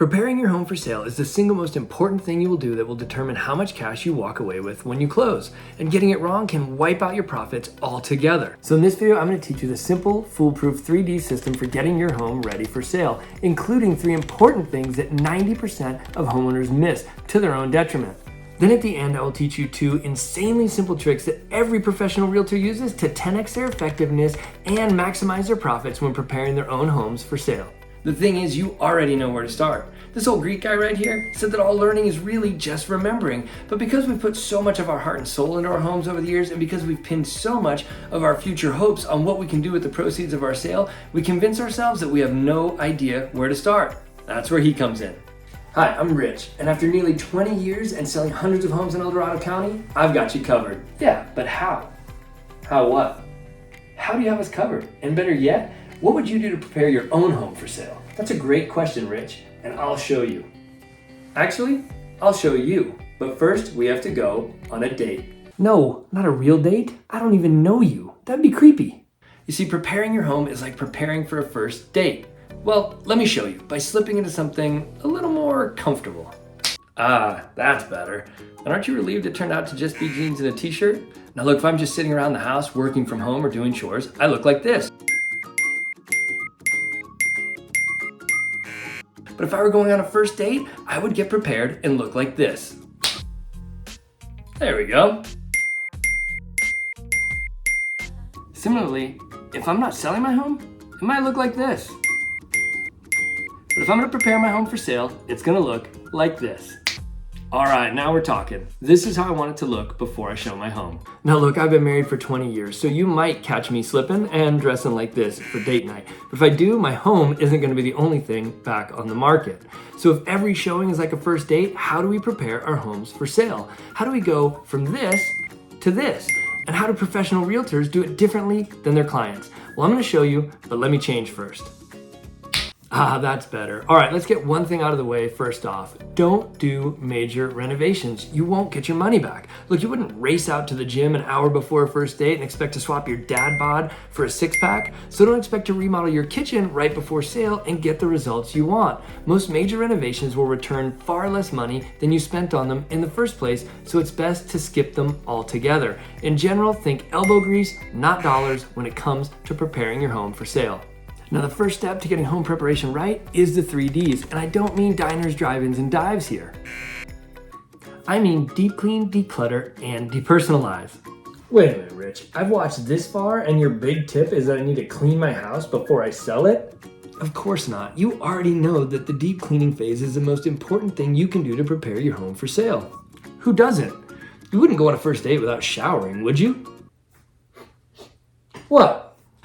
Preparing your home for sale is the single most important thing you will do that will determine how much cash you walk away with when you close. And getting it wrong can wipe out your profits altogether. So in this video, I'm going to teach you the simple, foolproof 3D system for getting your home ready for sale, including 3 important things that 90% of homeowners miss to their own detriment. Then at the end, I will teach you 2 insanely simple tricks that every professional realtor uses to 10x their effectiveness and maximize their profits when preparing their own homes for sale. The thing is, you already know where to start. This old Greek guy right here said that all learning is really just remembering. But because we've put so much of our heart and soul into our homes over the years, and because we've pinned so much of our future hopes on what we can do with the proceeds of our sale, we convince ourselves that we have no idea where to start. That's where he comes in. Hi, I'm Rich, and after nearly 20 years and selling hundreds of homes in Dorado County, I've got you covered. Yeah, but how? How what? How do you have us covered? And better yet, what would you do to prepare your own home for sale? That's a great question, Rich, and I'll show you. Actually, I'll show you, but first we have to go on a date. No, not a real date. I don't even know you. That'd be creepy. You see, preparing your home is like preparing for a first date. Well, let me show you by slipping into something a little more comfortable. Ah, that's better. And aren't you relieved it turned out to just be jeans and a t-shirt? Now look, if I'm just sitting around the house working from home or doing chores, I look like this. But if I were going on a first date, I would get prepared and look like this. There we go. Similarly, if I'm not selling my home, it might look like this. But if I'm gonna prepare my home for sale, it's gonna look like this. All right, now we're talking. This is how I want it to look before I show my home. Now look, I've been married for 20 years, so you might catch me slipping and dressing like this for date night. But if I do, my home isn't gonna be the only thing back on the market. So if every showing is like a first date, how do we prepare our homes for sale? How do we go from this to this? And how do professional realtors do it differently than their clients? Well, I'm gonna show you, but let me change first. Ah, that's better. All right, let's get one thing out of the way first off. Don't do major renovations. You won't get your money back. Look, you wouldn't race out to the gym an hour before a first date and expect to swap your dad bod for a 6-pack. So don't expect to remodel your kitchen right before sale and get the results you want. Most major renovations will return far less money than you spent on them in the first place, so it's best to skip them altogether. In general, think elbow grease, not dollars, when it comes to preparing your home for sale. Now, the first step to getting home preparation right is the 3 Ds, and I don't mean diners, drive-ins, and dives here. I mean deep clean, declutter, and depersonalize. Wait a minute, Rich. I've watched this far, and your big tip is that I need to clean my house before I sell it? Of course not. You already know that the deep cleaning phase is the most important thing you can do to prepare your home for sale. Who doesn't? You wouldn't go on a first date without showering, would you? What?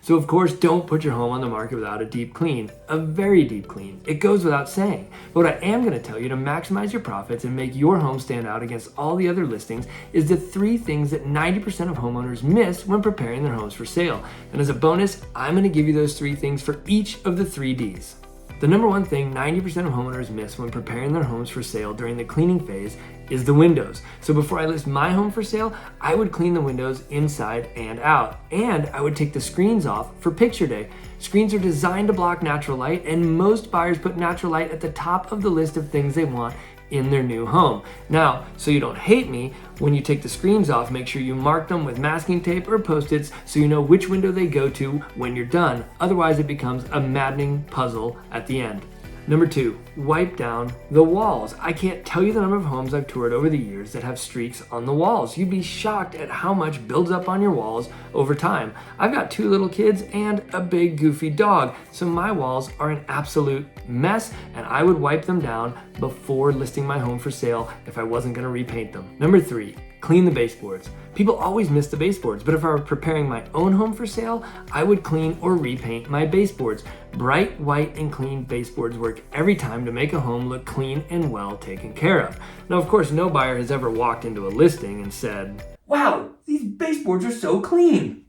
So of course, don't put your home on the market without a deep clean, a very deep clean. It goes without saying. But what I am gonna tell you to maximize your profits and make your home stand out against all the other listings is the 3 things that 90% of homeowners miss when preparing their homes for sale. And as a bonus, I'm gonna give you those 3 things for each of the 3 Ds. The number 1 thing 90% of homeowners miss when preparing their homes for sale during the cleaning phase is the windows. So before I list my home for sale, I would clean the windows inside and out. And I would take the screens off for picture day. Screens are designed to block natural light, and most buyers put natural light at the top of the list of things they want in their new home. Now, so you don't hate me, when you take the screens off, make sure you mark them with masking tape or Post-its so you know which window they go to when you're done. Otherwise, it becomes a maddening puzzle at the end. Number 2, wipe down the walls. I can't tell you the number of homes I've toured over the years that have streaks on the walls. You'd be shocked at how much builds up on your walls over time. I've got 2 little kids and a big goofy dog, so my walls are an absolute mess, and I would wipe them down before listing my home for sale if I wasn't gonna repaint them. Number 3, clean the baseboards. People always miss the baseboards, but if I were preparing my own home for sale, I would clean or repaint my baseboards. Bright, white, and clean baseboards work every time to make a home look clean and well taken care of. Now, of course, no buyer has ever walked into a listing and said, "Wow, these baseboards are so clean."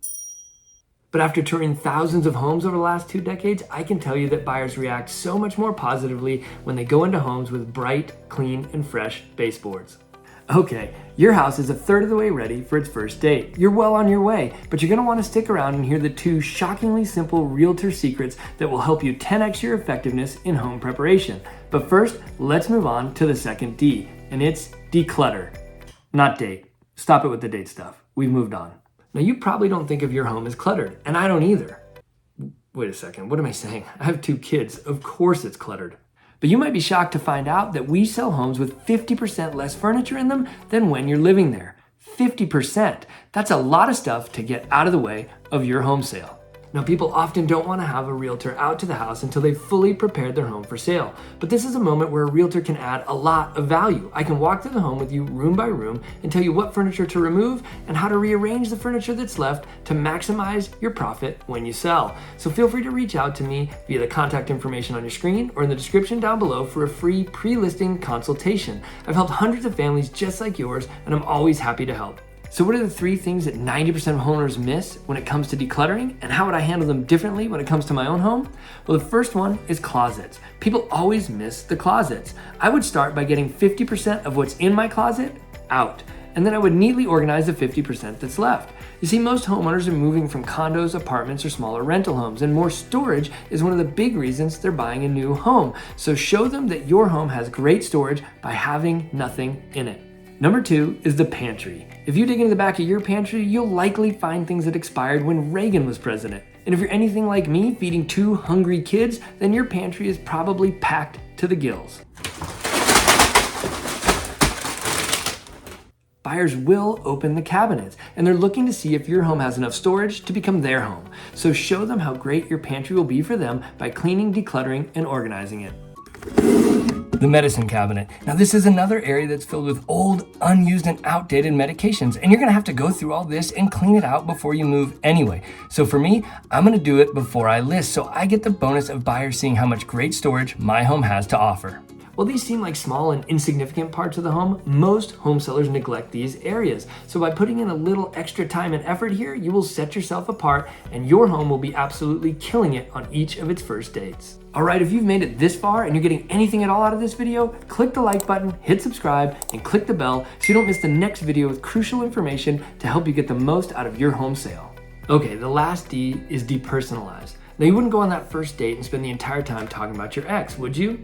But after touring thousands of homes over the last 2 decades, I can tell you that buyers react so much more positively when they go into homes with bright, clean, and fresh baseboards. Okay, your house is a third of the way ready for its first date. You're well on your way, but you're gonna wanna stick around and hear the 2 shockingly simple realtor secrets that will help you 10x your effectiveness in home preparation. But first, let's move on to the second D, and it's declutter. Not date. Stop it with the date stuff. We've moved on. Now, you probably don't think of your home as cluttered, and I don't either. Wait a second, what am I saying? I have 2 kids. Of course it's cluttered. But you might be shocked to find out that we sell homes with 50% less furniture in them than when you're living there. 50%. That's a lot of stuff to get out of the way of your home sale. Now, people often don't want to have a realtor out to the house until they've fully prepared their home for sale. But this is a moment where a realtor can add a lot of value. I can walk through the home with you room by room and tell you what furniture to remove and how to rearrange the furniture that's left to maximize your profit when you sell. So feel free to reach out to me via the contact information on your screen or in the description down below for a free pre-listing consultation. I've helped hundreds of families just like yours, and I'm always happy to help. So what are the 3 things that 90% of homeowners miss when it comes to decluttering, and how would I handle them differently when it comes to my own home? Well, the first one is closets. People always miss the closets. I would start by getting 50% of what's in my closet out, and then I would neatly organize the 50% that's left. You see, most homeowners are moving from condos, apartments, or smaller rental homes, and more storage is one of the big reasons they're buying a new home. So show them that your home has great storage by having nothing in it. Number 2 is the pantry. If you dig into the back of your pantry, you'll likely find things that expired when Reagan was president. And if you're anything like me, feeding 2 hungry kids, then your pantry is probably packed to the gills. Buyers will open the cabinets, and they're looking to see if your home has enough storage to become their home. So show them how great your pantry will be for them by cleaning, decluttering, and organizing it. The medicine cabinet. Now, this is another area that's filled with old, unused, and outdated medications, and you're gonna have to go through all this and clean it out before you move anyway. So for me, I'm gonna do it before I list, so I get the bonus of buyers seeing how much great storage my home has to offer. While these seem like small and insignificant parts of the home, most home sellers neglect these areas. So by putting in a little extra time and effort here, you will set yourself apart, and your home will be absolutely killing it on each of its first dates. All right, if you've made it this far and you're getting anything at all out of this video, click the like button, hit subscribe, and click the bell so you don't miss the next video with crucial information to help you get the most out of your home sale. Okay, the last D is depersonalize. Now, you wouldn't go on that first date and spend the entire time talking about your ex, would you?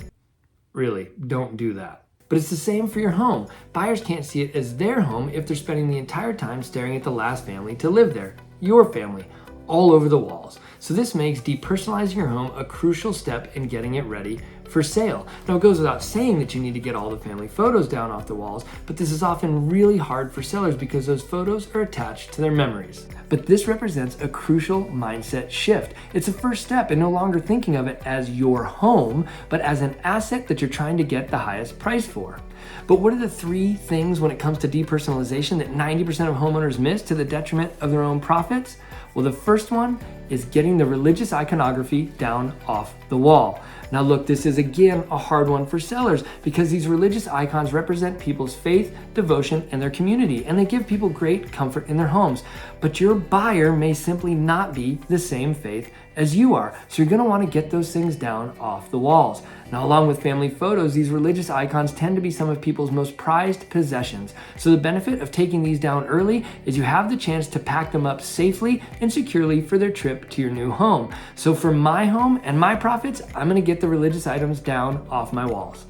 Really, don't do that. But it's the same for your home. Buyers can't see it as their home if they're spending the entire time staring at the last family to live there, your family, all over the walls. So this makes depersonalizing your home a crucial step in getting it ready for sale. Now, it goes without saying that you need to get all the family photos down off the walls, but this is often really hard for sellers because those photos are attached to their memories. But this represents a crucial mindset shift. It's a first step in no longer thinking of it as your home, but as an asset that you're trying to get the highest price for. But what are the 3 things when it comes to depersonalization that 90% of homeowners miss to the detriment of their own profits? Well, the first one is getting the religious iconography down off the wall. Now look, this is again a hard one for sellers because these religious icons represent people's faith, devotion, and their community, and they give people great comfort in their homes. But your buyer may simply not be the same faith as you are, so you're gonna wanna get those things down off the walls. Now, along with family photos, these religious icons tend to be some of people's most prized possessions. So the benefit of taking these down early is you have the chance to pack them up safely and securely for their trip to your new home. So for my home and my profits, I'm gonna get the religious items down off my walls.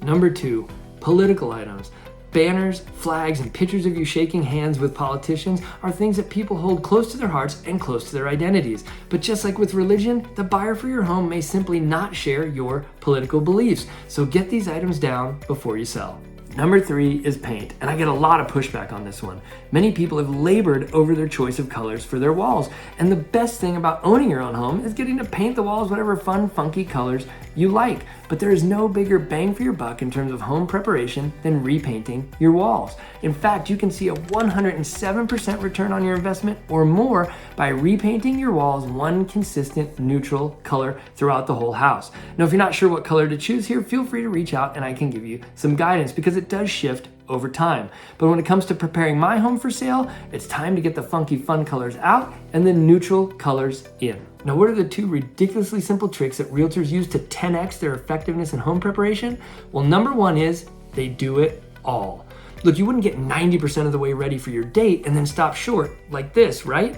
Number 2, political items. Banners, flags, and pictures of you shaking hands with politicians are things that people hold close to their hearts and close to their identities. But just like with religion, the buyer for your home may simply not share your political beliefs. So get these items down before you sell. Number 3 is paint, and I get a lot of pushback on this one. Many people have labored over their choice of colors for their walls, and the best thing about owning your own home is getting to paint the walls whatever fun, funky colors you like. But there is no bigger bang for your buck in terms of home preparation than repainting your walls. In fact, you can see a 107% return on your investment or more by repainting your walls one consistent neutral color throughout the whole house. Now, if you're not sure what color to choose here, feel free to reach out and I can give you some guidance because it does shift over time. But when it comes to preparing my home for sale, it's time to get the funky fun colors out and the neutral colors in. Now, what are the 2 ridiculously simple tricks that realtors use to 10x their effectiveness in home preparation? Well, number 1 is they do it all. Look, you wouldn't get 90% of the way ready for your date and then stop short like this, right?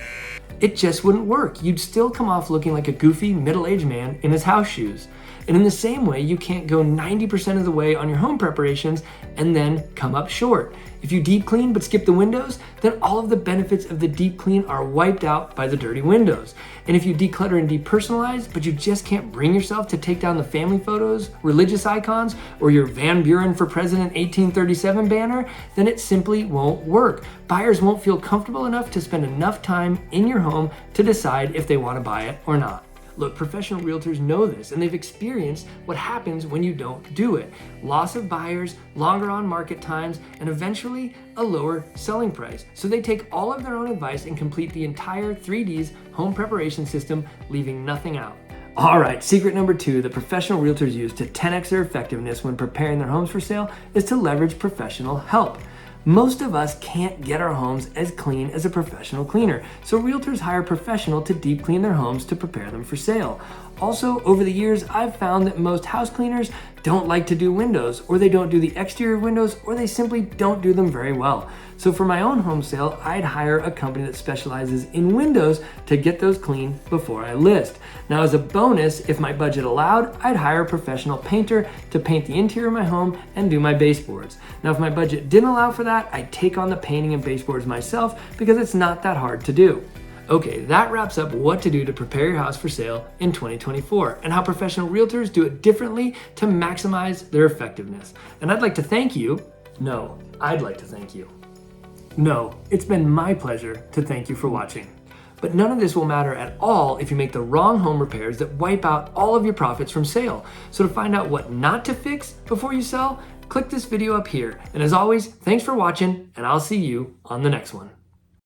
It just wouldn't work. You'd still come off looking like a goofy middle-aged man in his house shoes. And in the same way, you can't go 90% of the way on your home preparations and then come up short. If you deep clean but skip the windows, then all of the benefits of the deep clean are wiped out by the dirty windows. And if you declutter and depersonalize, but you just can't bring yourself to take down the family photos, religious icons, or your Van Buren for President 1837 banner, then it simply won't work. Buyers won't feel comfortable enough to spend enough time in your home to decide if they want to buy it or not. Look, professional realtors know this, and they've experienced what happens when you don't do it. Loss of buyers, longer on market times, and eventually a lower selling price. So they take all of their own advice and complete the entire 3Ds home preparation system, leaving nothing out. All right, secret number 2 that professional realtors use to 10x their effectiveness when preparing their homes for sale is to leverage professional help. Most of us can't get our homes as clean as a professional cleaner, so realtors hire a professional to deep clean their homes to prepare them for sale. Also, over the years, I've found that most house cleaners don't like to do windows, or they don't do the exterior windows, or they simply don't do them very well. So for my own home sale, I'd hire a company that specializes in windows to get those clean before I list. Now, as a bonus, if my budget allowed, I'd hire a professional painter to paint the interior of my home and do my baseboards. Now, if my budget didn't allow for that, I'd take on the painting and baseboards myself because it's not that hard to do. Okay, that wraps up what to do to prepare your house for sale in 2024 and how professional realtors do it differently to maximize their effectiveness. And I'd like to thank you. No, I'd like to thank you. No, it's been my pleasure to thank you for watching. But none of this will matter at all if you make the wrong home repairs that wipe out all of your profits from sale. So to find out what not to fix before you sell, click this video up here. And as always, thanks for watching, and I'll see you on the next one.